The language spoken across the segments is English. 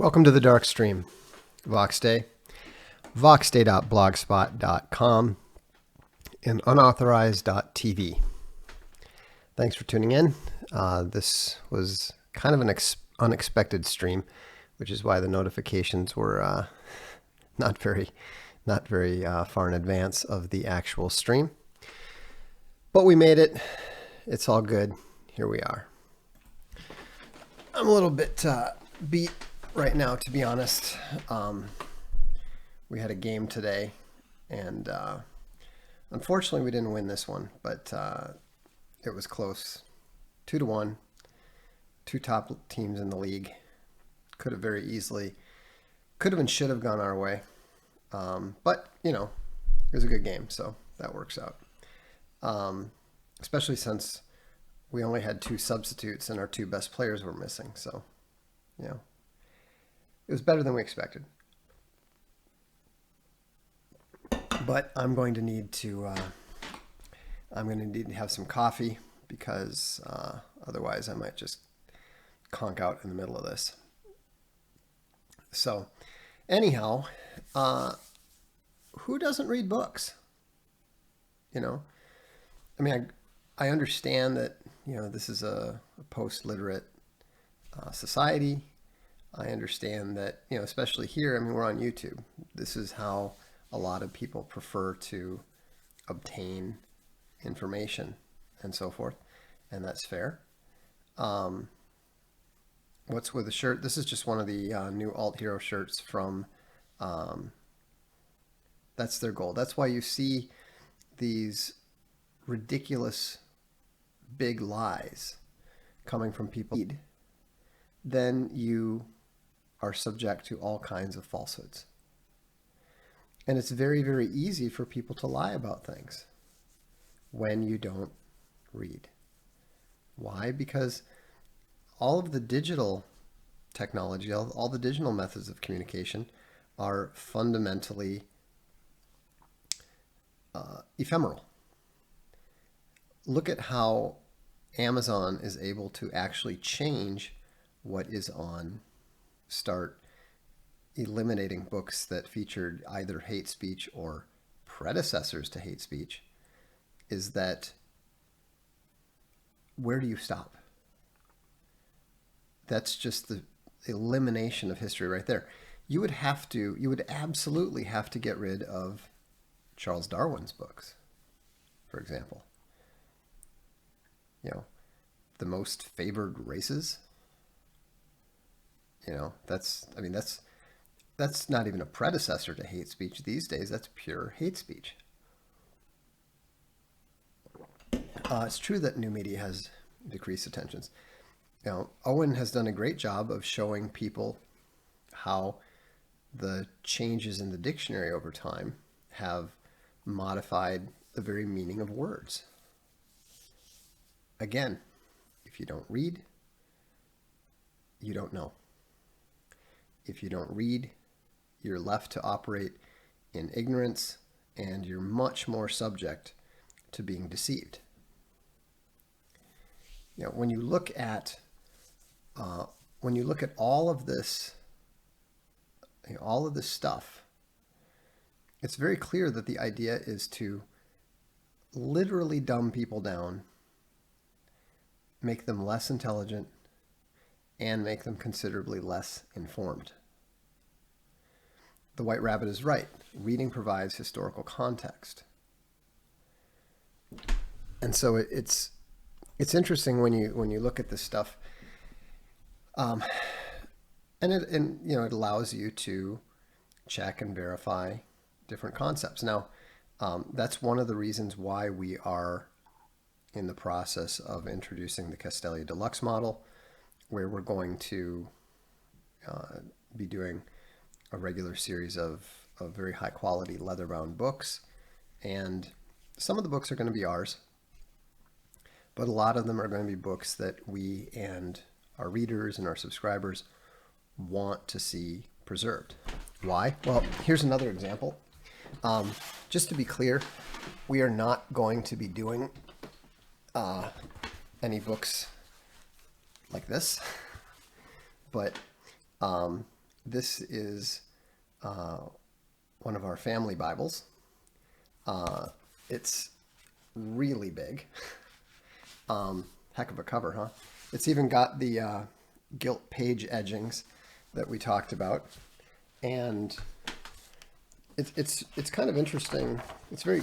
Welcome to the Darkstream, Voxday, voxday.blogspot.com, and unauthorized.tv. Thanks for tuning in. This was kind of an unexpected stream, which is why the notifications were not very far in advance of the actual stream. But we made it. It's all good. Here we are. I'm a little bit beat right now, to be honest. We had a game today, and unfortunately we didn't win this one, but it was close. 2-1, two top teams in the league. Could have very easily, could have and should have gone our way. But, you know, it was a good game, so that works out. Especially since we only had 2 substitutes and our 2 best players were missing. So, you know, it was better than we expected. But I'm going to need to have some coffee because otherwise I might just conk out in the middle of this. So, anyhow, who doesn't read books? You know, I mean, I understand that, you know, this is a post-literate society. I understand that, you know, especially here, I mean, we're on YouTube. This is how a lot of people prefer to obtain information and so forth, and that's fair. What's with the shirt? This is just one of the new Alt Hero shirts from, that's their goal. That's why you see these ridiculous big lies coming from people. Then you are subject to all kinds of falsehoods. And it's very, very easy for people to lie about things when you don't read. Why? Because all of the digital technology, all the digital methods of communication are fundamentally ephemeral. Look at how Amazon is able to actually change what is on, start eliminating books that featured either hate speech or predecessors to hate speech. Is that, where do you stop? That's just the elimination of history right there. You would absolutely have to get rid of Charles Darwin's books, for example. You know, the most favored races. You know, that's not even a predecessor to hate speech these days. That's pure hate speech. It's true that new media has decreased attentions. Now, Owen has done a great job of showing people how the changes in the dictionary over time have modified the very meaning of words. Again, if you don't read, you don't know. If you don't read, you're left to operate in ignorance, and you're much more subject to being deceived. You know, when you look at all of this, you know, all of this stuff, it's very clear that the idea is to literally dumb people down, make them less intelligent, and make them considerably less informed. The White Rabbit is right. Reading provides historical context. And so it's interesting when you look at this stuff, and you know, it allows you to check and verify different concepts. Now, that's one of the reasons why we are in the process of introducing the Castelli Deluxe model, where we're going to be doing a regular series of very high quality leather-bound books. And some of the books are going to be ours, but a lot of them are going to be books that we and our readers and our subscribers want to see preserved. Why? Well, here's another example. Just to be clear, we are not going to be doing any books like this, but this is one of our family Bibles. It's really big. Heck of a cover, huh? It's even got the gilt page edgings that we talked about, and it's kind of interesting. It's very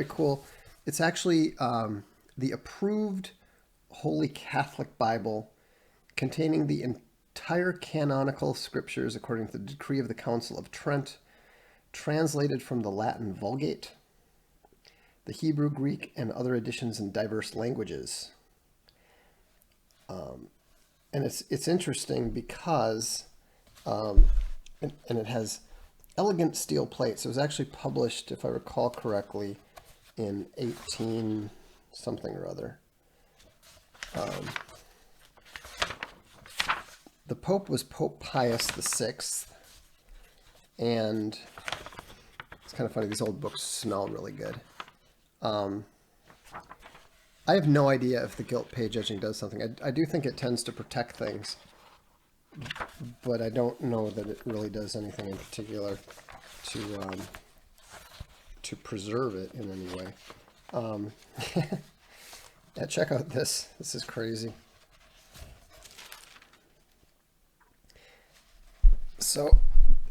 cool. It's actually the approved Holy Catholic Bible containing the entire canonical scriptures according to the decree of the Council of Trent, translated from the Latin Vulgate, the Hebrew, Greek, and other editions in diverse languages. And it's interesting because and it has elegant steel plates. It was actually published, if I recall correctly, in 18 something or other. The Pope was Pope Pius VI, and it's kind of funny, these old books smell really good. I have no idea if the gilt page etching does something. I do think it tends to protect things, but I don't know that it really does anything in particular to preserve it in any way. Yeah, check out this. This is crazy. So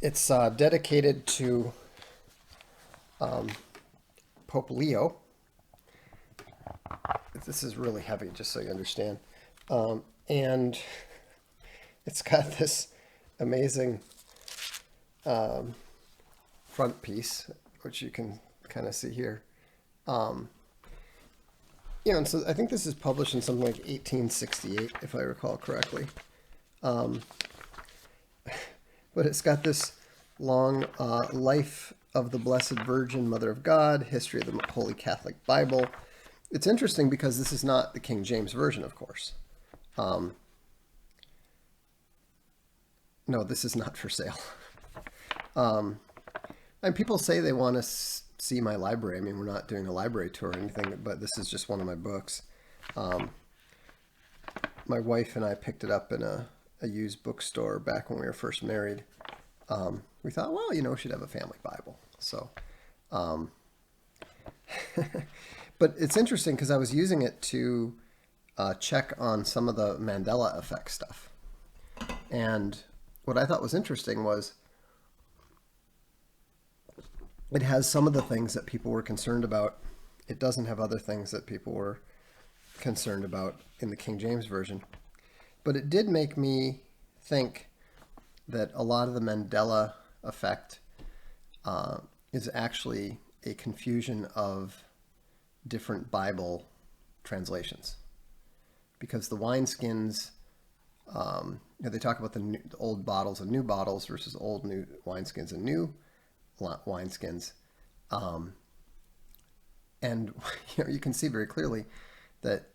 it's dedicated to Pope Leo. This is really heavy, just so you understand. And it's got this amazing front piece, which you can kind of see here. And so I think this is published in something like 1868, if I recall correctly. But it's got this long life of the Blessed Virgin, Mother of God, history of the Holy Catholic Bible. It's interesting because this is not the King James Version, of course. No, this is not for sale. And people say they want to see my library. I mean, we're not doing a library tour or anything, but this is just one of my books. My wife and I picked it up in a used bookstore back when we were first married. We thought, well, we should have a family Bible. So, but it's interesting because I was using it to check on some of the Mandela effect stuff. And what I thought was interesting was it has some of the things that people were concerned about. It doesn't have other things that people were concerned about in the King James Version. But it did make me think that a lot of the Mandela effect is actually a confusion of different Bible translations. Because the wineskins, they talk about the old bottles and new bottles versus old new wineskins and new wineskins. And you can see very clearly that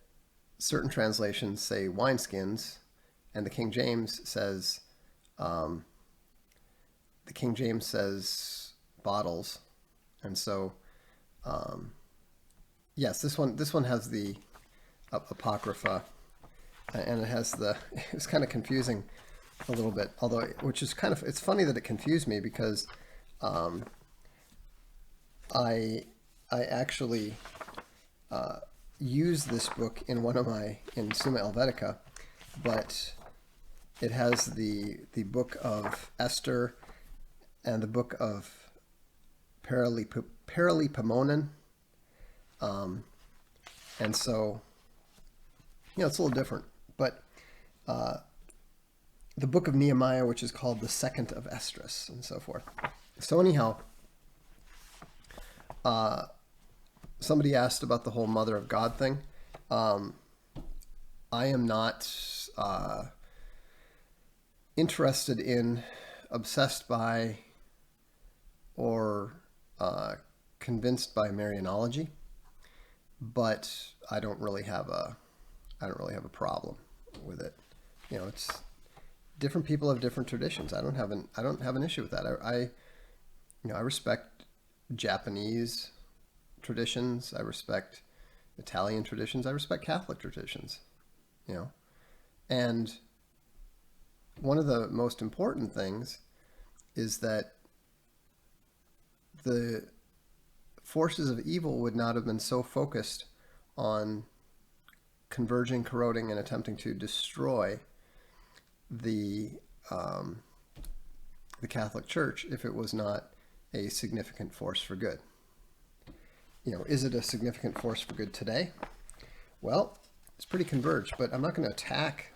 certain translations say wineskins, and the King James says bottles. And so yes, this one has the apocrypha, and it has it's kind of confusing a little bit, although it's funny that it confused me because I actually use this book in Summa Helvetica, but it has the book of Esther and the book of Paralipamonen, and so it's a little different. But the book of Nehemiah, which is called the Second of Esdras, and so forth. So anyhow, somebody asked about the whole Mother of God thing. I am not interested in, obsessed by, or convinced by Marianology, but I don't really have a problem with it. It's different people have different traditions. I don't have an issue with that. I respect Japanese traditions. I respect Italian traditions. I respect Catholic traditions. And one of the most important things is that the forces of evil would not have been so focused on converging, corroding, and attempting to destroy the the Catholic Church if it was not a significant force for good. Is it a significant force for good today? Well, it's pretty converged, but I'm not going to attack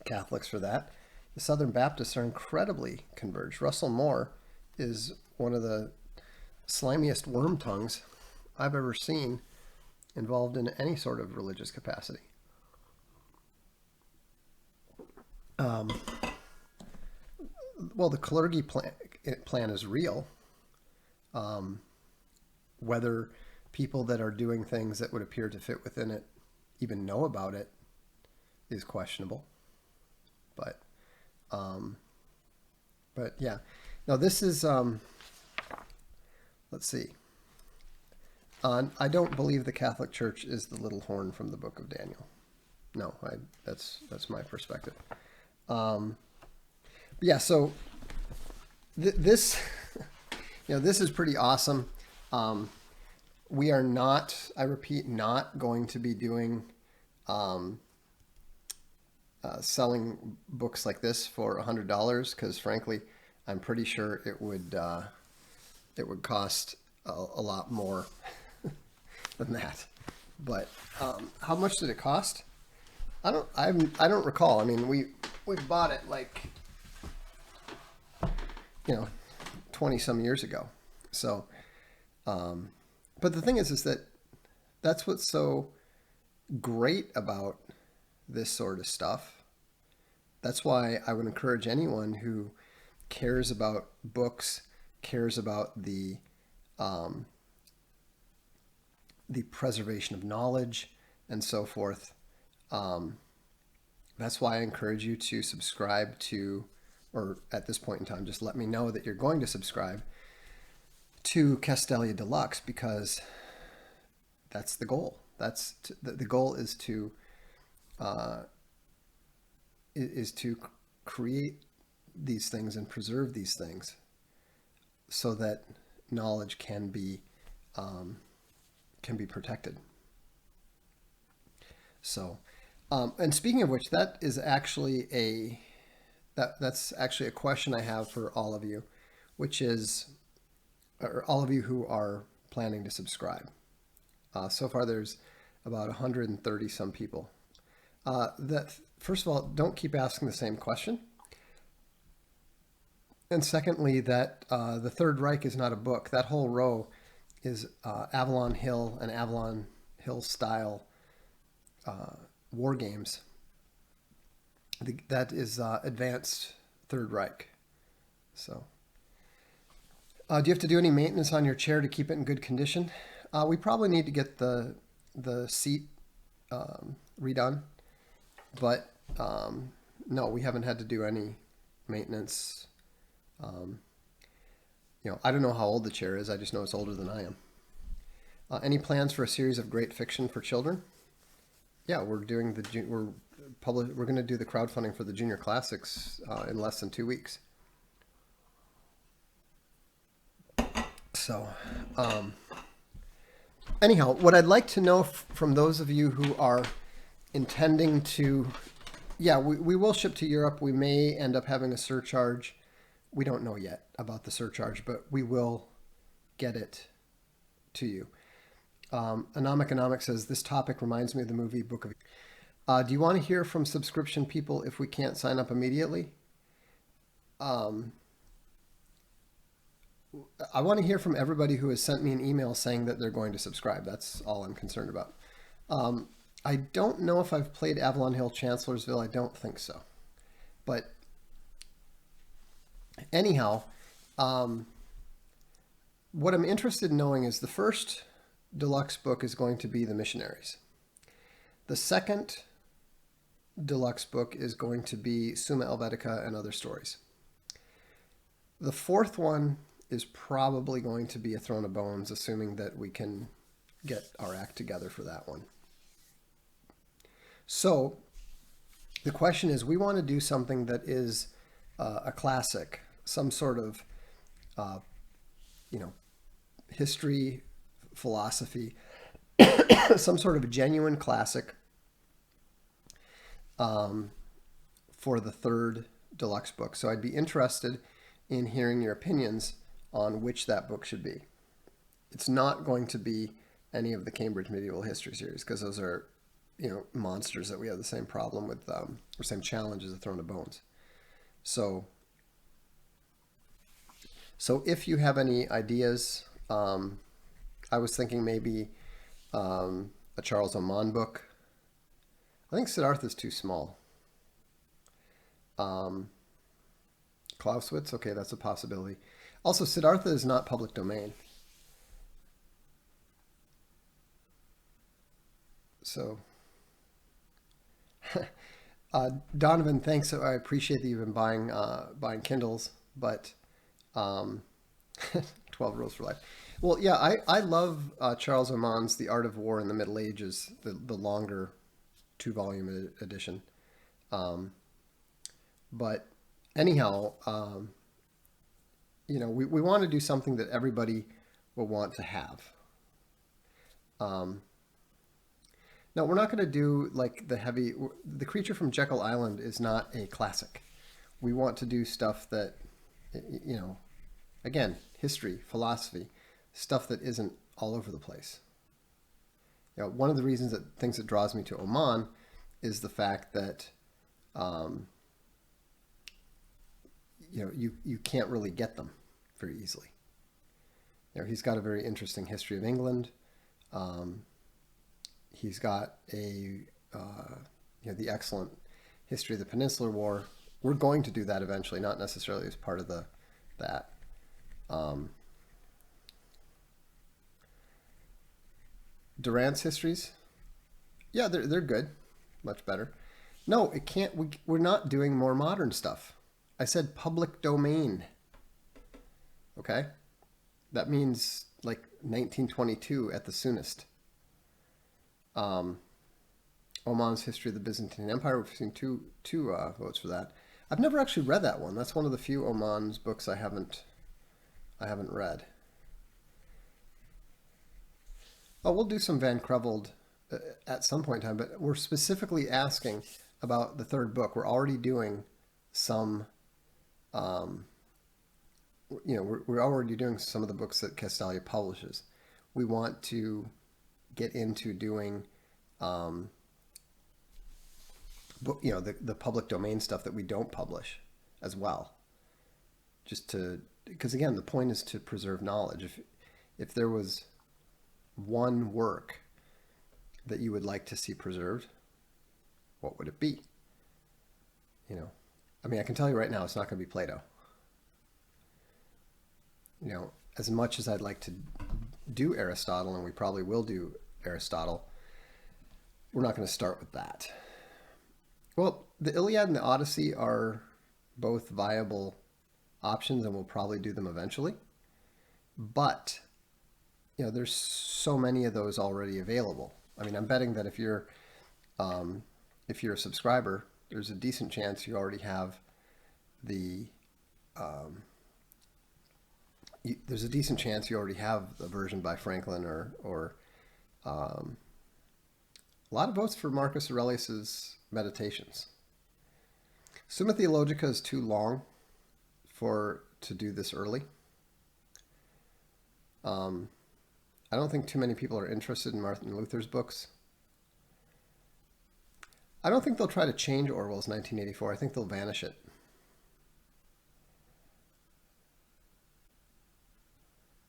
Catholics for that. The Southern Baptists are incredibly converged. Russell Moore is one of the slimiest worm tongues I've ever seen involved in any sort of religious capacity. Well, the clergy plan is real. Whether people that are doing things that would appear to fit within it even know about it is questionable. But yeah. Now this is, let's see. I don't believe the Catholic Church is the little horn from the Book of Daniel. No, that's my perspective. Yeah, so this, this is pretty awesome. We are not, I repeat, not going to be doing selling books like this for $100 because, frankly, I'm pretty sure it would cost a lot more than that. But how much did it cost? I don't recall. I mean, we bought it like 20 some years ago. So, but the thing is that that's what's so great about this sort of stuff. That's why I would encourage anyone who cares about books, cares about the preservation of knowledge and so forth. That's why I encourage you to subscribe to, or at this point in time, just let me know that you're going to subscribe to Castelia Deluxe, because that's the goal. The goal is to create these things and preserve these things so that knowledge can be protected. So, and speaking of which, that is actually that's actually a question I have for all of you, which is, or all of you who are planning to subscribe. So far, there's about 130 some people. That first of all, don't keep asking the same question. And secondly, that the Third Reich is not a book. That whole row is Avalon Hill and Avalon Hill style war games. That is advanced Third Reich. So, do you have to do any maintenance on your chair to keep it in good condition? We probably need to get the seat redone, but no, we haven't had to do any maintenance. I don't know how old the chair is. I just know it's older than I am. Any plans for a series of great fiction for children? Yeah, we're going to do the crowdfunding for the Junior Classics in less than 2 weeks. So, anyhow, what I'd like to know from those of you who are intending to, we will ship to Europe. We may end up having a surcharge. We don't know yet about the surcharge, but we will get it to you. Anomic says, this topic reminds me of the movie Book of... do you want to hear from subscription people if we can't sign up immediately? I want to hear from everybody who has sent me an email saying that they're going to subscribe. That's all I'm concerned about. I don't know if I've played Avalon Hill Chancellorsville. I don't think so. But anyhow, what I'm interested in knowing is the first deluxe book is going to be The Missionaries. The second deluxe book is going to be Summa Helvetica and Other Stories. The fourth one is probably going to be A Throne of Bones, assuming that we can get our act together for that one. So The question is, we want to do something that is a classic, some sort of, uh, you know, history, philosophy, some sort of a genuine classic for the third deluxe book. So I'd be interested in hearing your opinions on which that book should be. It's not going to be any of the Cambridge Medieval History series, because those are, monsters that we have the same problem with, or same challenge as the Throne of Bones. So if you have any ideas, I was thinking maybe a Charles Oman book. I think Siddhartha is too small. Clausewitz, okay, that's a possibility. Also, Siddhartha is not public domain. So, Donovan, thanks. I appreciate that you've been buying Kindles, but 12 Rules for Life. Well, yeah, I love Charles Oman's The Art of War in the Middle Ages, the longer 2-volume edition. But anyhow, we want to do something that everybody will want to have. No, we're not going to do like The Creature from Jekyll Island is not a classic. We want to do stuff that, again, history, philosophy, stuff that isn't all over the place. One of the things that draws me to Oman is the fact that, you can't really get them very easily. He's got a very interesting history of England. He's got the excellent history of the Peninsular War. We're going to do that eventually, not necessarily as part of that. Durant's histories, yeah, they're good, much better. No, it can't. We're not doing more modern stuff. I said public domain. Okay, that means like 1922 at the soonest. Oman's History of the Byzantine Empire. We've seen two votes for that. I've never actually read that one. That's one of the few Oman's books I haven't read. Oh, we'll do some Van Creveld at some point in time, but we're specifically asking about the third book. We're already doing some, we're already doing some of the books that Castalia publishes. We want to get into doing, the public domain stuff that we don't publish as well. Because again, the point is to preserve knowledge. If there was one work that you would like to see preserved, what would it be? I can tell you right now, it's not going to be Plato. As much as I'd like to do Aristotle, and we probably will do Aristotle, we're not going to start with that. Well, the Iliad and the Odyssey are both viable options, and we'll probably do them eventually. But there's so many of those already available. I'm betting that if you're a subscriber, there's a decent chance you already have there's a decent chance you already have a version by Franklin or a lot of votes for Marcus Aurelius's Meditations. Summa Theologica is too long to do this early. I don't think too many people are interested in Martin Luther's books. I don't think they'll try to change Orwell's 1984. I think they'll vanish it.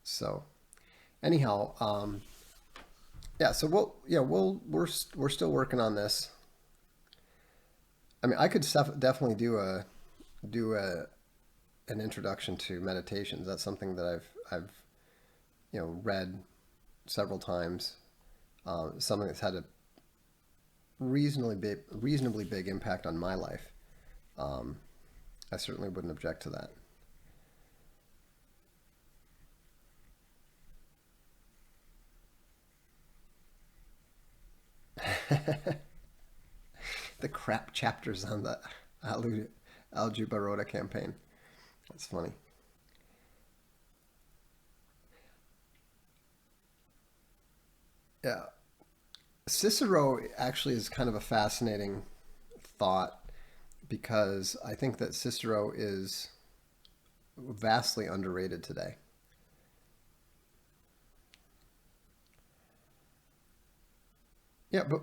So, anyhow, So we're still working on this. I could definitely do an introduction to meditations. That's something that I've read several times. Something that's had a reasonably big impact on my life. I certainly wouldn't object to that. the crap chapters on the Aljubarrota campaign. That's funny. Yeah. Cicero actually is kind of a fascinating thought because I think that Cicero is vastly underrated today. Yeah, but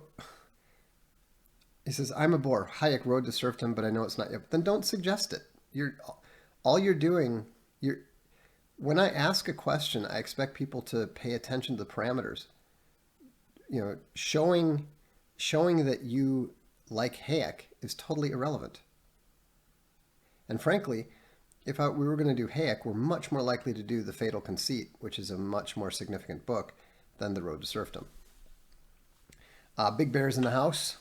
he says, I'm a bore. Hayek road to serfdom, but I know it's not yet. Then don't suggest it. You're all you're doing, you're when I ask a question, I expect people to pay attention to the parameters. Showing that you like Hayek is totally irrelevant. And frankly, if we were going to do Hayek, we're much more likely to do The Fatal Conceit, which is a much more significant book than The Road to Serfdom. Big Bear's in the house,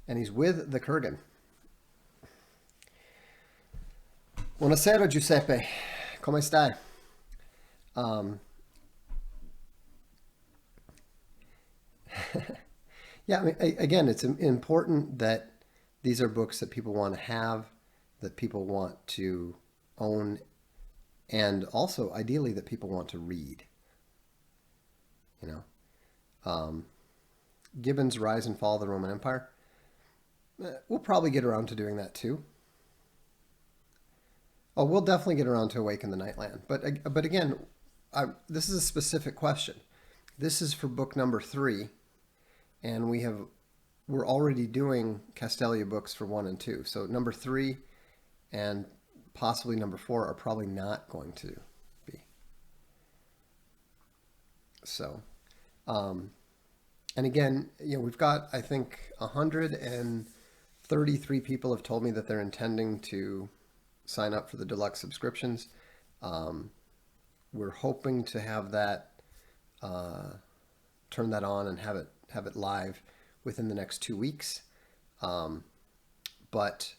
and he's with the Kurgan. Buonasera, Giuseppe. Come stai? Yeah, I mean, again, it's important that these are books that people want to have, that people want to own, and also ideally that people want to read. You know, Gibbon's Rise and Fall of the Roman Empire. We'll probably get around to doing that too. Oh, we'll definitely get around to Awaken the Nightland. But again, this is a specific question. This is for book number 3, and we're already doing Castelia books for 1 and 2. So number 3 and possibly number 4 are probably not going to be. So, and again, we've got, I think, 133 people have told me that they're intending to sign up for the deluxe subscriptions. We're hoping to have that, turn that on and have it live within the next 2 weeks. But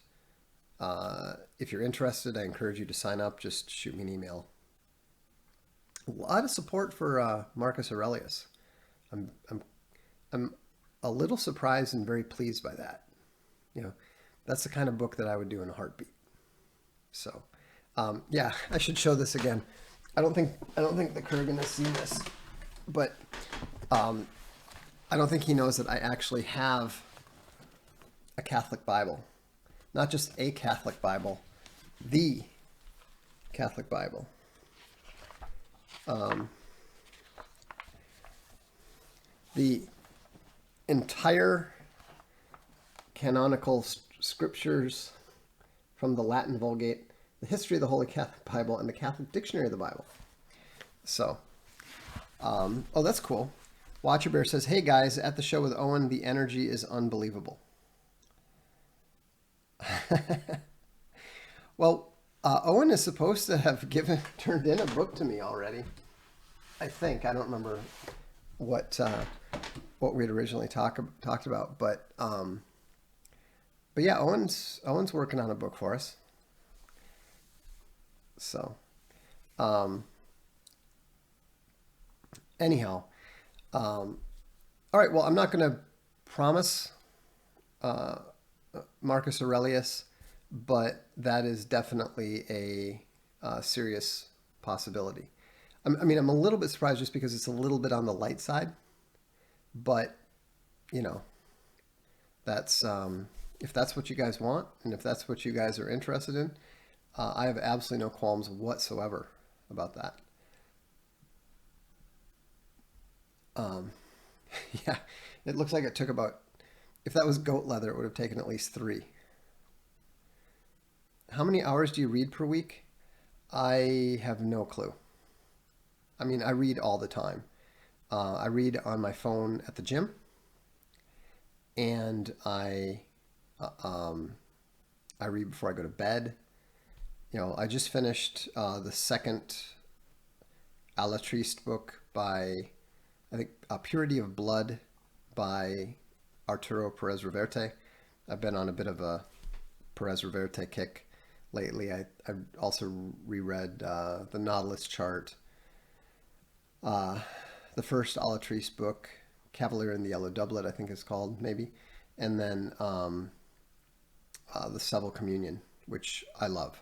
if you're interested, I encourage you to sign up. Just shoot me an email. A lot of support for Marcus Aurelius. I'm a little surprised and very pleased by that. That's the kind of book that I would do in a heartbeat. So, yeah, I should show this again. I don't think the Kurgan has seen this, but I don't think he knows that I actually have a Catholic Bible, not just a Catholic Bible, the Catholic Bible. The entire canonical scriptures from the Latin Vulgate, the history of the Holy Catholic Bible, and the Catholic Dictionary of the Bible. So, oh, that's cool. Watcher Bear says, hey guys, at the show with Owen, the energy is unbelievable. Well, Owen is supposed to have turned in a book to me already. I think. I don't remember what we'd originally talked about, but yeah, Owen's working on a book for us. So, anyhow, all right. Well, I'm not going to promise Marcus Aurelius, but that is definitely a serious possibility. I'm a little bit surprised just because it's a little bit on the light side, but that's if that's what you guys want and if that's what you guys are interested in, I have absolutely no qualms whatsoever about that. Yeah, it looks like it took about, if that was goat leather, it would have taken at least 3. How many hours do you read per week? I have no clue. I read all the time. I read on my phone at the gym, and I read before I go to bed. I just finished the second Alatriste book by, I think, Purity of Blood by Arturo Perez Reverte. I've been on a bit of a Perez Reverte kick lately. I also reread The Nautilus Chart, the first Alatriste book, Cavalier in the Yellow Doublet, I think it's called, maybe. And then the Civil Communion, which I love.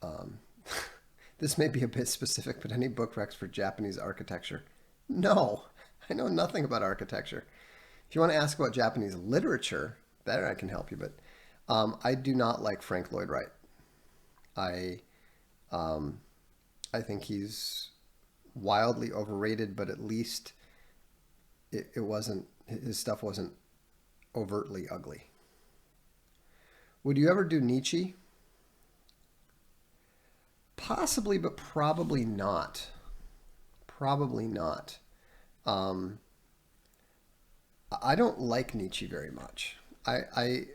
Um, this may be a bit specific, but any book recs for Japanese architecture? No, I know nothing about architecture. If you want to ask about Japanese literature, there I can help you. But I do not like Frank Lloyd Wright. I um, I think he's wildly overrated, but at least it wasn't his stuff wasn't overtly ugly. Would you ever do Nietzsche? Possibly, but probably not. Probably not. Um, I don't like Nietzsche very much. I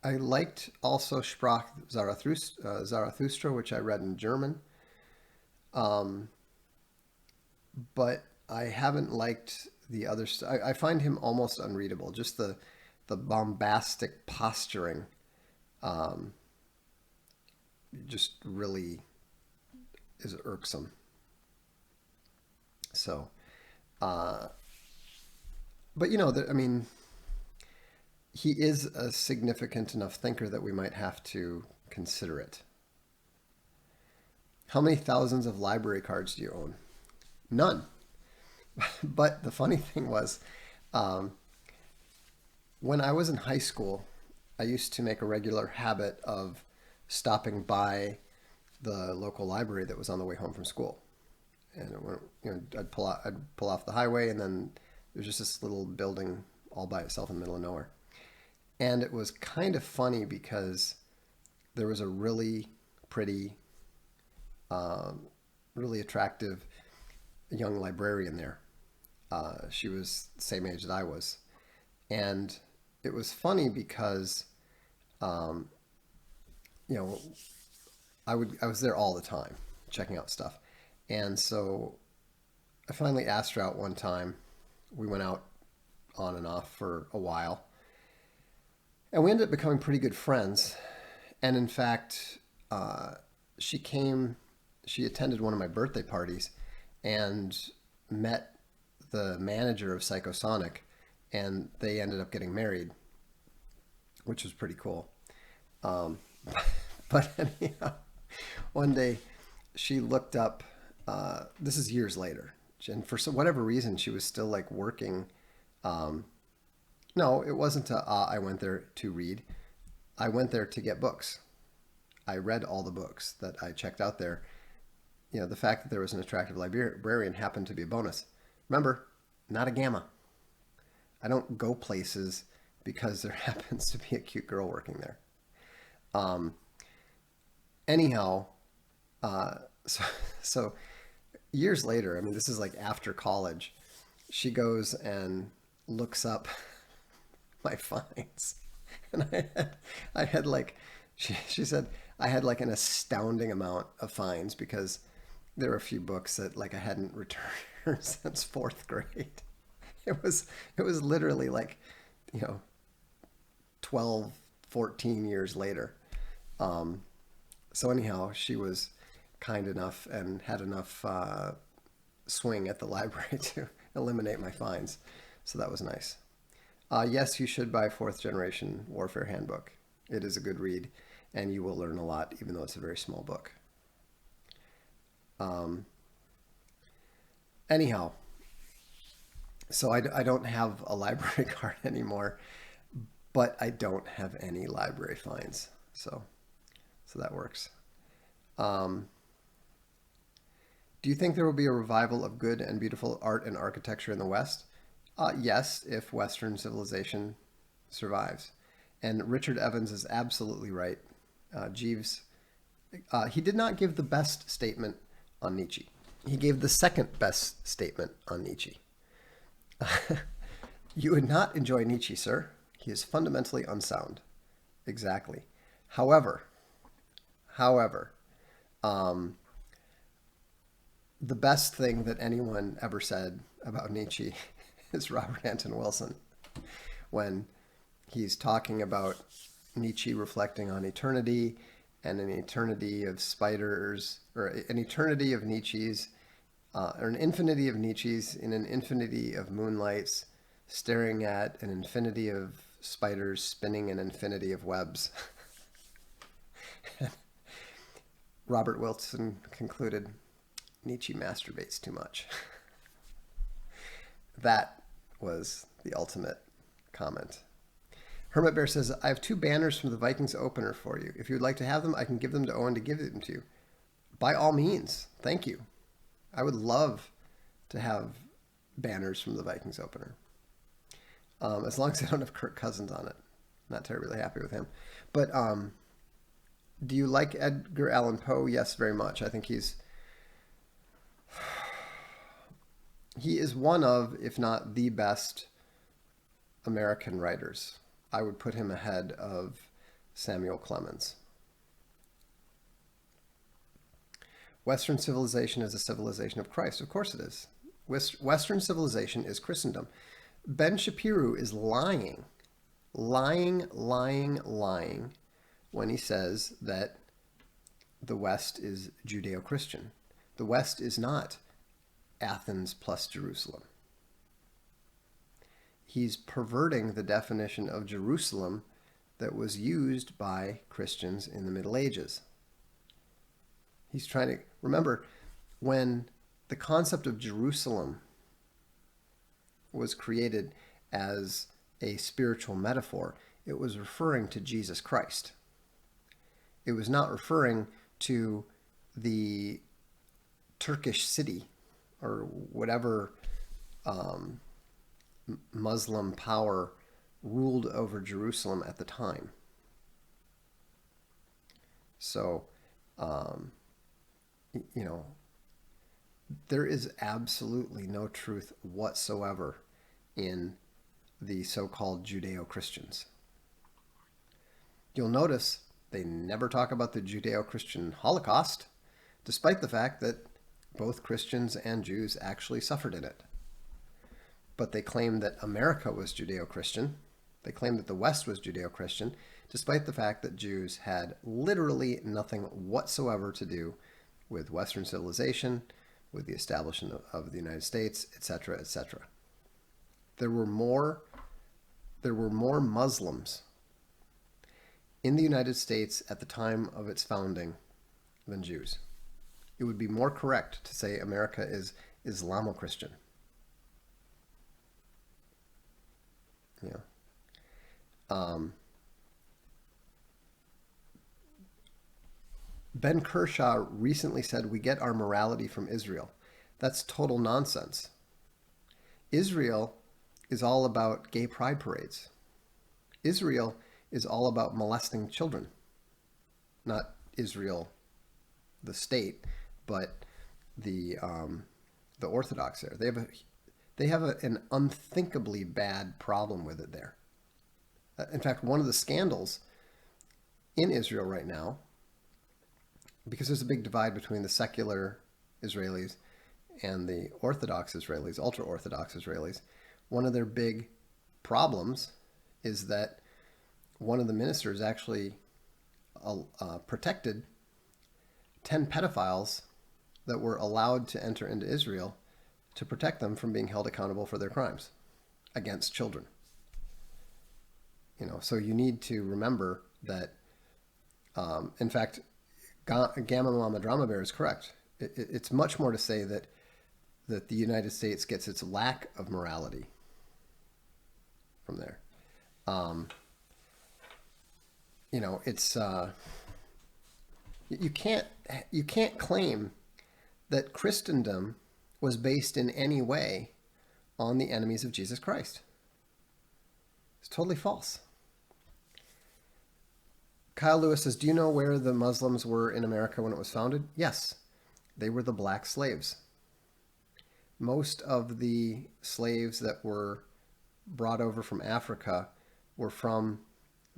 liked also Sprach Zarathustra, which I read in German, um, but I haven't liked the other. I find him almost unreadable. Just the bombastic posturing, um, just really is irksome. So, uh, but I mean, he is a significant enough thinker that we might have to consider it. How many thousands of library cards do you own? None. But the funny thing was, um, when I was in high school, I used to make a regular habit of stopping by the local library that was on the way home from school. And I'd pull off the highway, and then there's just this little building all by itself in the middle of nowhere. And it was kind of funny because there was a really pretty, um, really attractive young librarian there. She was the same age that I was. And it was funny because, um, you know, I was there all the time checking out stuff. And so I finally asked her out one time. We went out on and off for a while. And we ended up becoming pretty good friends. And in fact, she came, she attended one of my birthday parties and met the manager of Psychosonic, and they ended up getting married, which was pretty cool. Um, but anyhow, one day she looked up, this is years later, and for whatever reason, she was still like working. Um, no, it wasn't I went there to read. I went there to get books. I read all the books that I checked out there. The fact that there was an attractive librarian happened to be a bonus. Remember, not a gamma. I don't go places because there happens to be a cute girl working there. Um, anyhow, uh, so, so years later, I mean, this is like after college, she goes and looks up my finds. And I had like, she said I had like an astounding amount of finds because there were a few books that like I hadn't returned since fourth grade. It was literally like, you know, 12, 14 years later. Um, so anyhow, she was kind enough and had enough swing at the library to eliminate my fines. So that was nice. Yes, you should buy Fourth Generation Warfare Handbook. It is a good read, and you will learn a lot, even though it's a very small book. Um, anyhow, so I don't have a library card anymore, but I don't have any library fines. So that works. Um, do you think there will be a revival of good and beautiful art and architecture in the West? Yes, if Western civilization survives. And Richard Evans is absolutely right. Jeeves, he did not give the best statement on Nietzsche. He gave the second best statement on Nietzsche. You would not enjoy Nietzsche, sir. He is fundamentally unsound. Exactly. However, however, um, the best thing that anyone ever said about Nietzsche is Robert Anton Wilson when he's talking about Nietzsche reflecting on eternity and an eternity of spiders, or an eternity of Nietzsche's, or an infinity of Nietzsche's in an infinity of moonlights, staring at an infinity of spiders spinning an infinity of webs. Robert Wilson concluded, Nietzsche masturbates too much. That was the ultimate comment. Hermit Bear says, I have 2 banners from the Vikings opener for you. If you would like to have them, I can give them to Owen to give them to you. By all means, thank you. I would love to have banners from the Vikings opener. As long as I don't have Kirk Cousins on it. Not terribly happy with him. But do you like Edgar Allan Poe? Yes, very much. I think he is one of, if not the best American writers. I would put him ahead of Samuel Clemens. Western civilization is a civilization of Christ. Of course it is. Western civilization is Christendom. Ben Shapiro is lying when he says that the West is Judeo-Christian. The West is not Athens plus Jerusalem. He's perverting the definition of Jerusalem that was used by Christians in the Middle Ages. He's trying to remember when the concept of Jerusalem was created as a spiritual metaphor, it was referring to Jesus Christ. It was not referring to the Turkish city or whatever Muslim power ruled over Jerusalem at the time. So, there is absolutely no truth whatsoever in the so-called Judeo-Christians. You'll notice they never talk about the Judeo-Christian Holocaust, despite the fact that both Christians and Jews actually suffered in it. But they claim that America was Judeo-Christian. They claim that the West was Judeo-Christian, despite the fact that Jews had literally nothing whatsoever to do with Western civilization, with the establishment of the United States, etc., etc. There were more Muslims in the United States at the time of its founding than Jews. It would be more correct to say America is Islamo-Christian. Ben Kershaw recently said we get our morality from Israel. That's total nonsense. Israel is all about gay pride parades. Israel is all about molesting children. Not Israel, the state, but the Orthodox there. They have an unthinkably bad problem with it there. In fact, one of the scandals in Israel right now, because there's a big divide between the secular Israelis and the Orthodox Israelis, ultra-Orthodox Israelis, one of their big problems is that one of the ministers actually protected 10 pedophiles that were allowed to enter into Israel to protect them from being held accountable for their crimes against children. So you need to remember that, in fact, Gamma Mama Drama Bear is correct. It's much more to say that the United States gets its lack of morality from there. It's you can't claim that Christendom was based in any way on the enemies of Jesus Christ. It's totally false. Kyle Lewis says, do you know where the Muslims were in America when it was founded? Yes, they were the black slaves. Most of the slaves that were brought over from Africa were from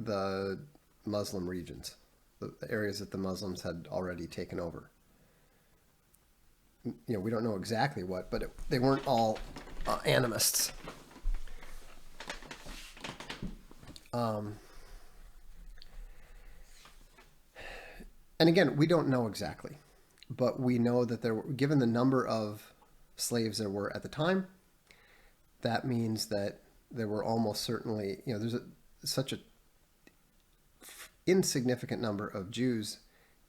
the Muslim regions, the areas that the Muslims had already taken over. We don't know exactly what, but they weren't all animists. And again, we don't know exactly, but we know that given the number of slaves there were at the time, that means that there were almost certainly, such a insignificant number of Jews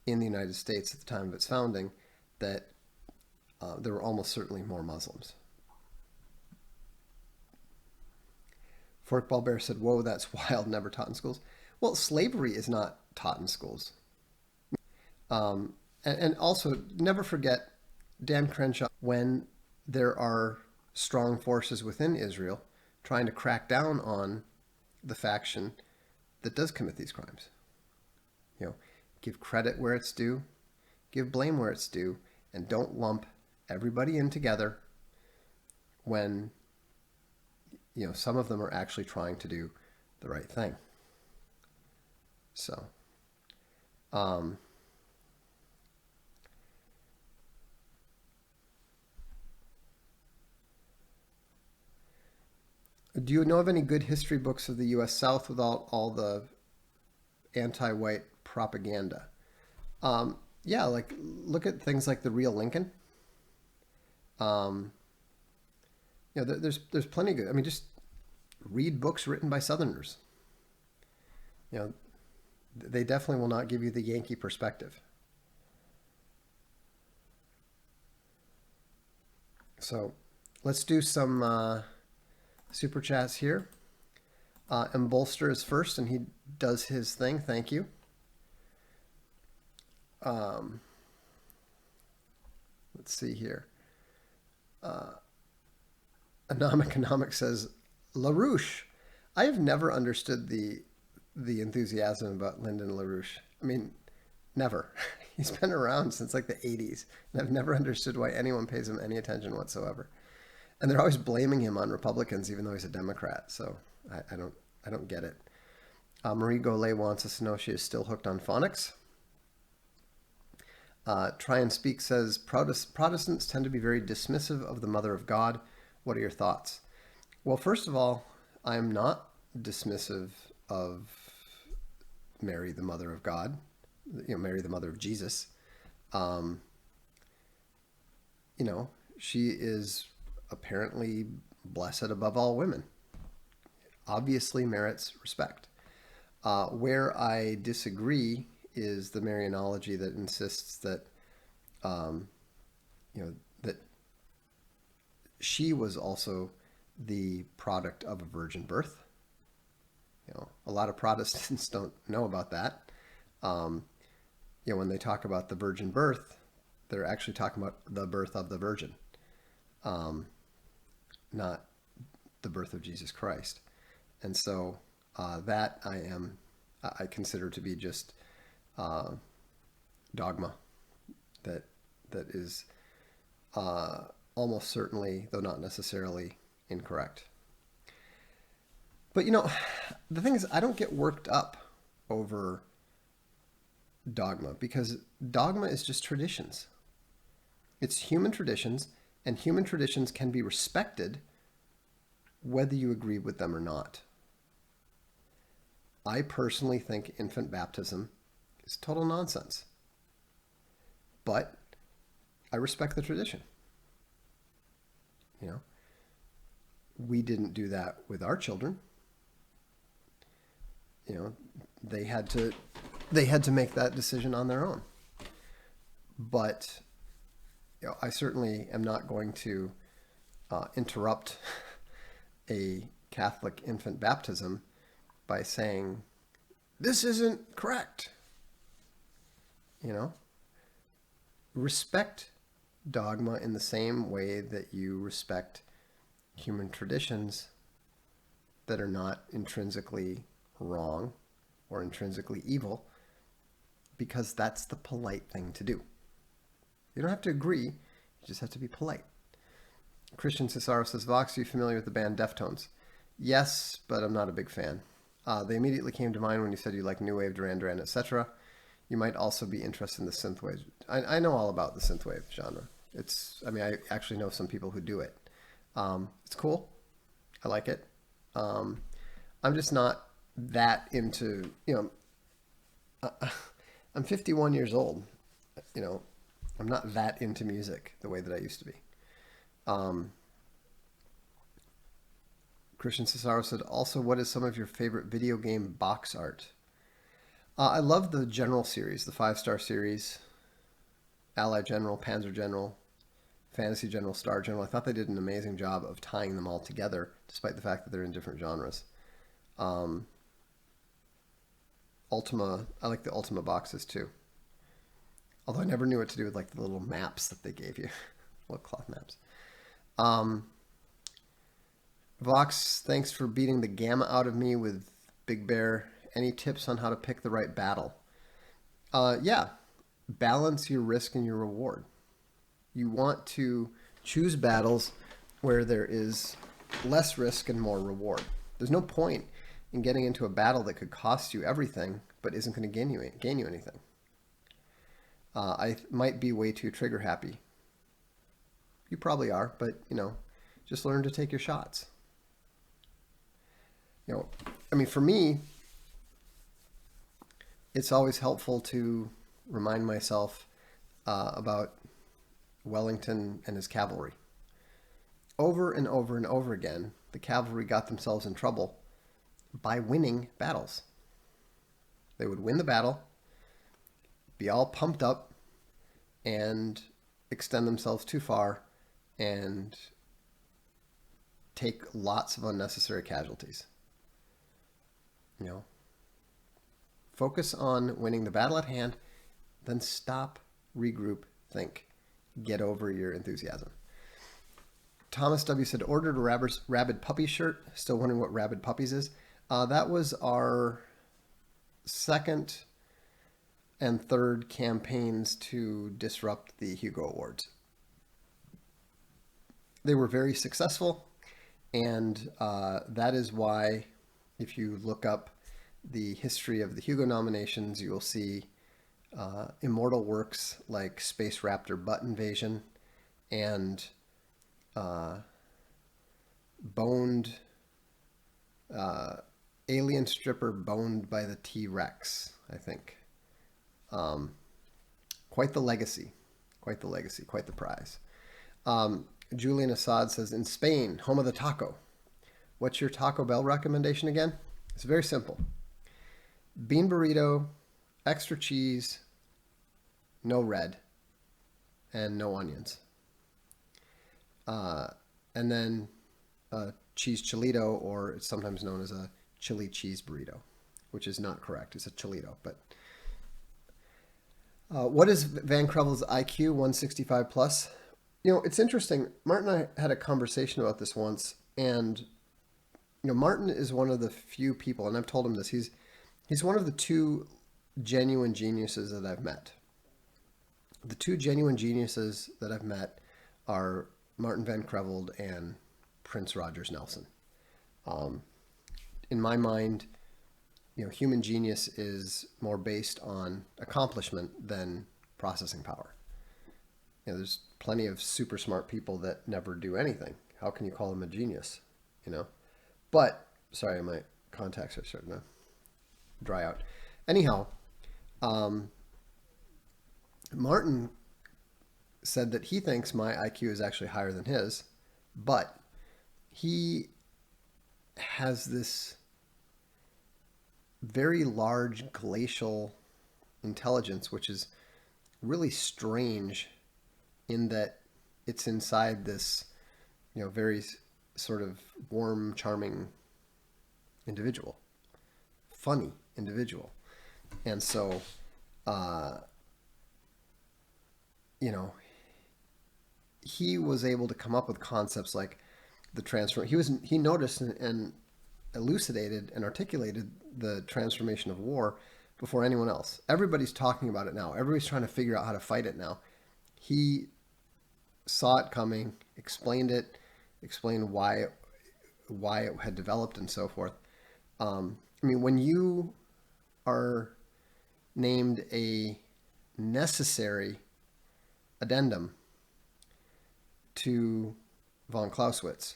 in the United States at the time of its founding that there were almost certainly more Muslims. Forkball Bear said, "Whoa, that's wild, never taught in schools." Well, slavery is not taught in schools. And also, never forget Dan Crenshaw, when there are strong forces within Israel trying to crack down on the faction that does commit these crimes. You know, give credit where it's due, give blame where it's due, and don't lump everybody in together when, you know, some of them are actually trying to do the right thing. So, do you know of any good history books of the U.S. South without all the anti-white propaganda? Yeah, like look at things like The Real Lincoln. You know, there's plenty good. I mean, just read books written by Southerners. You know, they definitely will not give you the Yankee perspective. So let's do some super chats here. And Bolster is first, and he does his thing. Thank you. Let's see here. Anomic says, LaRouche. I have never understood the enthusiasm about Lyndon LaRouche. I mean, never. He's been around since like the 80s, and I've never understood why anyone pays him any attention whatsoever. And they're always blaming him on Republicans, even though he's a Democrat. So I don't get it. Marie Golay wants us to know she is still hooked on phonics. Try and Speak says, Protestants tend to be very dismissive of the Mother of God. What are your thoughts? Well, first of all, I am not dismissive of Mary, the Mother of God. You know, Mary, the Mother of Jesus. You know, she is apparently blessed above all women. Obviously merits respect. Where I disagree is the Marianology that insists that, you know, that she was also the product of a virgin birth. You know, a lot of Protestants don't know about that. You know, when they talk about the virgin birth, they're actually talking about the birth of the virgin, not the birth of Jesus Christ. And so that I consider to be just dogma that is almost certainly, though not necessarily, incorrect. But you know, the thing is, I don't get worked up over dogma, because dogma is just traditions. It's human traditions, and human traditions can be respected whether you agree with them or not. I personally think infant baptism is total nonsense. But I respect the tradition. You know, we didn't do that with our children. You know, they had to make that decision on their own. But you know, I certainly am not going to interrupt a Catholic infant baptism by saying, this isn't correct. You know, respect dogma in the same way that you respect human traditions that are not intrinsically wrong or intrinsically evil, because that's the polite thing to do. You don't have to agree, you just have to be polite. Christian Cesaro says, Vox, are you familiar with the band Deftones? Yes, but I'm not a big fan. They immediately came to mind when you said you like New Wave, Duran Duran, etc. You might also be interested in the synthwave. I know all about the synthwave genre. I actually know some people who do it. It's cool. I like it. I'm just not that into, you know, I'm 51 years old. You know, I'm not that into music the way that I used to be. Christian Cesaro said, also, what is some of your favorite video game box art? I love the General series, the 5-star series, Allied General, Panzer General, Fantasy General, Star General. I thought they did an amazing job of tying them all together, despite the fact that they're in different genres. Ultima, I like the Ultima boxes too. Although I never knew what to do with like the little maps that they gave you, little cloth maps. Vox, thanks for beating the gamma out of me with Big Bear. Any tips on how to pick the right battle? Yeah, balance your risk and your reward. You want to choose battles where there is less risk and more reward. There's no point in getting into a battle that could cost you everything but isn't going to gain you anything. I might be way too trigger happy. You probably are, but just learn to take your shots. For me, it's always helpful to remind myself about Wellington and his cavalry. Over and over and over again, the cavalry got themselves in trouble by winning battles. They would win the battle, be all pumped up, and extend themselves too far and take lots of unnecessary casualties. Focus on winning the battle at hand, then stop, regroup, think. Get over your enthusiasm. Thomas W. said, ordered a Rabid Puppies shirt. Still wondering what Rabid Puppies is. That was our second and third campaigns to disrupt the Hugo Awards. They were very successful, and that is why, if you look up the history of the Hugo nominations, you will see immortal works like Space Raptor Butt Invasion and boned alien stripper boned by the T-Rex, I think. Quite the legacy, quite the prize. Julian Assad says, in Spain, home of the taco. What's your Taco Bell recommendation again? It's very simple. Bean burrito, extra cheese, no red, and no onions. And then cheese chilito, or it's sometimes known as a chili cheese burrito, which is not correct. It's a chilito. But what is Van Crevel's IQ? 165 plus. It's interesting. Martin and I had a conversation about this once, and Martin is one of the few people, and I've told him this. He's one of the two genuine geniuses that I've met. The two genuine geniuses that I've met are Martin Van Creveld and Prince Rogers Nelson. In my mind, human genius is more based on accomplishment than processing power. There's plenty of super smart people that never do anything. How can you call them a genius? But sorry, my contacts are starting to dry out. Anyhow, Martin said that he thinks my IQ is actually higher than his, but he has this very large glacial intelligence, which is really strange in that it's inside this, very sort of warm, charming individual, funny individual. And so, he was able to come up with concepts like the transform. He noticed and elucidated and articulated the transformation of war before anyone else. Everybody's talking about it now. Everybody's trying to figure out how to fight it now. He saw it coming, explained it, explained why it had developed and so forth. When you are named a necessary addendum to von Clausewitz,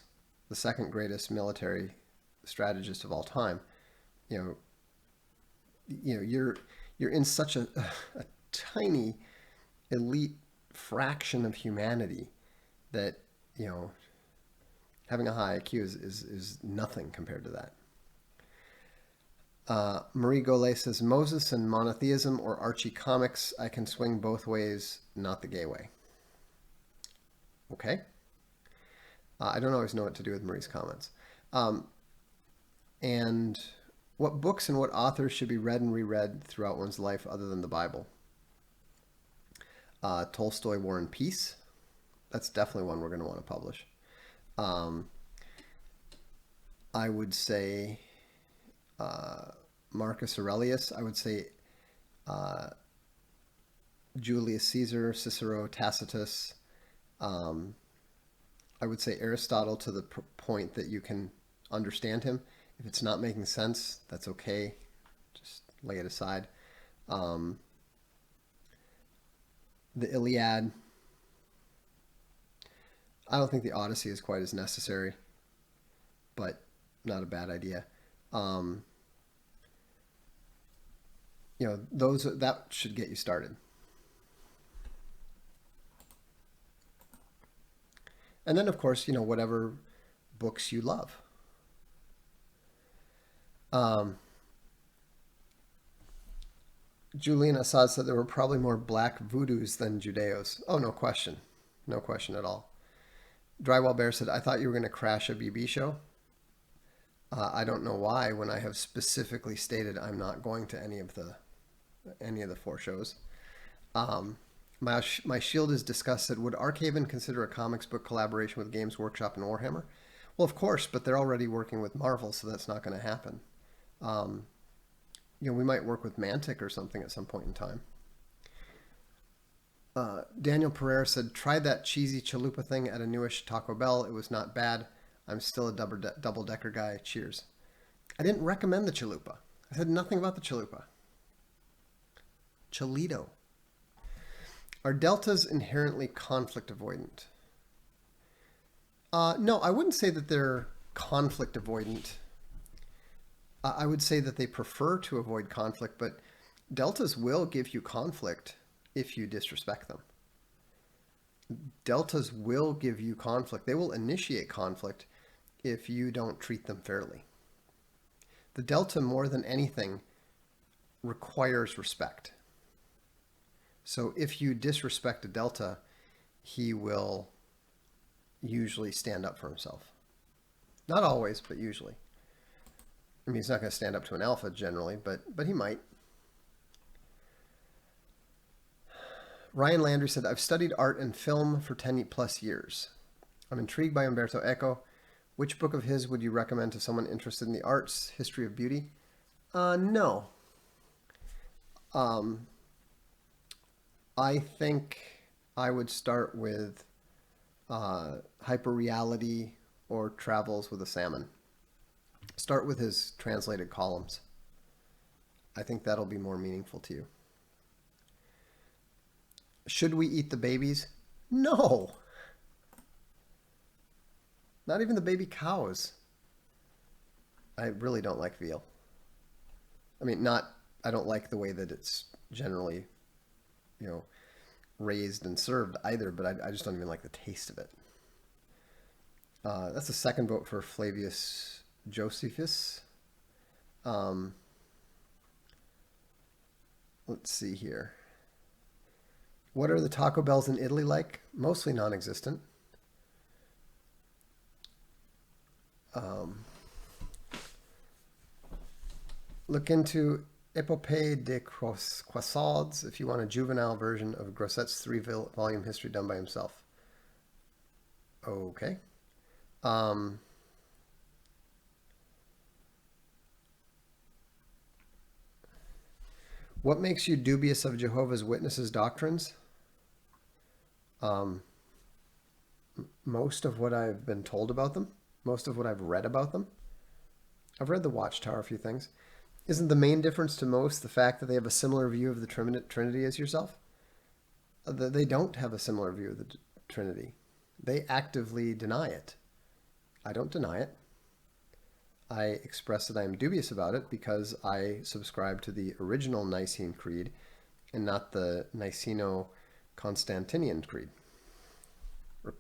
the second greatest military strategist of all time, you're in such a tiny elite fraction of humanity that Having a high IQ is nothing compared to that. Marie Golay says, Moses and monotheism or Archie comics, I can swing both ways, not the gay way. Okay. I don't always know what to do with Marie's comments. And what books and what authors should be read and reread throughout one's life other than the Bible? Tolstoy, War and Peace. That's definitely one we're going to want to publish. I would say Marcus Aurelius. I would say Julius Caesar, Cicero, Tacitus. I would say Aristotle to the point that you can understand him. If it's not making sense, that's okay. Just lay it aside. The Iliad. I don't think the Odyssey is quite as necessary, but not a bad idea. Those that should get you started. And then, of course, whatever books you love. Julian Assad said there were probably more black voodoos than Judeos. Oh, no question. No question at all. Drywall Bear said, I thought you were going to crash a BB show. I don't know why when I have specifically stated I'm not going to any of the 4 shows. My Shield is disgusted. Would Arkhaven consider a comics book collaboration with Games Workshop and Warhammer? Well, of course, but they're already working with Marvel, so that's not going to happen. We might work with Mantic or something at some point in time. Daniel Pereira said, try that cheesy chalupa thing at a newish Taco Bell. It was not bad. I'm still a double-decker guy. Cheers. I didn't recommend the chalupa. I said nothing about the chalupa. Cholito. Are deltas inherently conflict avoidant? No, I wouldn't say that they're conflict avoidant. I would say that they prefer to avoid conflict, but deltas will give you conflict if you disrespect them. Deltas will give you conflict. They will initiate conflict if you don't treat them fairly. The delta, more than anything, requires respect. So if you disrespect a delta, he will usually stand up for himself. Not always, but usually. I mean, he's not going to stand up to an alpha generally, but he might. Ryan Landry said, I've studied art and film for 10 plus years. I'm intrigued by Umberto Eco. Which book of his would you recommend to someone interested in the arts, history of beauty? No. I think I would start with Hyperreality or Travels with a Salmon. Start with his translated columns. I think that'll be more meaningful to you. Should we eat the babies? No. Not even the baby cows. I really don't like veal. I mean, I don't like the way that it's generally, raised and served either, but I just don't even like the taste of it. That's the second vote for Flavius Josephus. Let's see here. What are the Taco Bells in Italy like? Mostly non-existent. Look into Epopée des Croissants if you want a juvenile version of Grosset's 3-volume history done by himself. Okay. What makes you dubious of Jehovah's Witnesses doctrines? Most of what I've been told about them, most of what I've read about them. I've read the Watchtower, a few things. Isn't the main difference to most the fact that they have a similar view of the Trinity as yourself? They don't have a similar view of the Trinity. They actively deny it. I don't deny it. I express that I am dubious about it because I subscribe to the original Nicene Creed and not the Niceno-Constantinian Creed. Or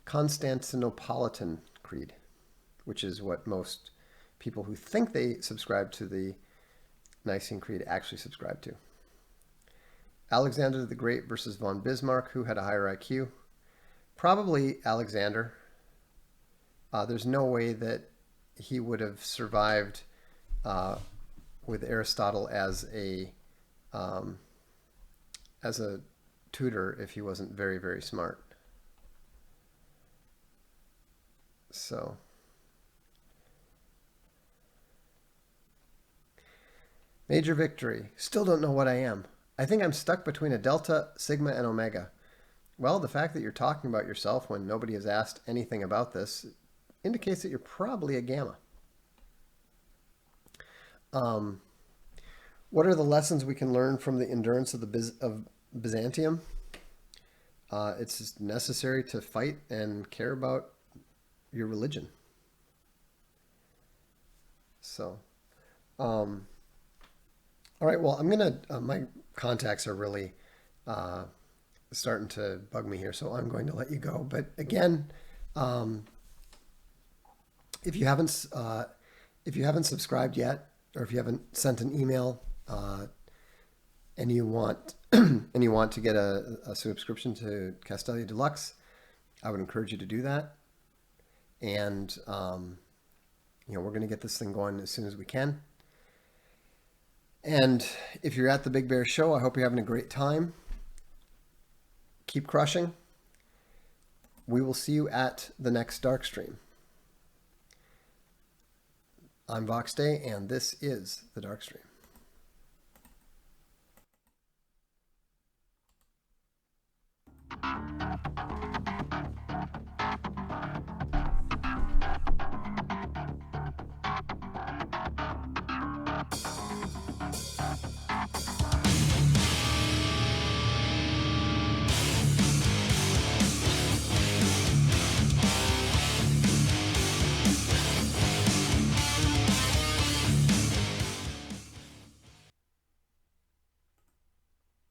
Constantinopolitan Creed, which is what most people who think they subscribe to the Nicene Creed actually subscribe to. Alexander the Great versus von Bismarck. Who had a higher IQ? Probably Alexander. There's no way that he would have survived with Aristotle as a tutor if he wasn't very, very smart. So, major victory. Still don't know what I am. I think I'm stuck between a delta, sigma, and omega. Well, the fact that you're talking about yourself when nobody has asked anything about this indicates that you're probably a gamma. What are the lessons we can learn from the endurance of Byzantium? It's just necessary to fight and care about your religion. So, all right. Well, I'm gonna. My contacts are really starting to bug me here, so I'm going to let you go. But again, if you haven't subscribed yet, or if you haven't sent an email, and you want to get a subscription to Castelia Deluxe, I would encourage you to do that. And we're going to get this thing going as soon as we can. And if you're at the Big Bear Show, I hope you're having a great time. Keep crushing. We will see you at the next Darkstream. I'm Vox Day, and this is the Darkstream.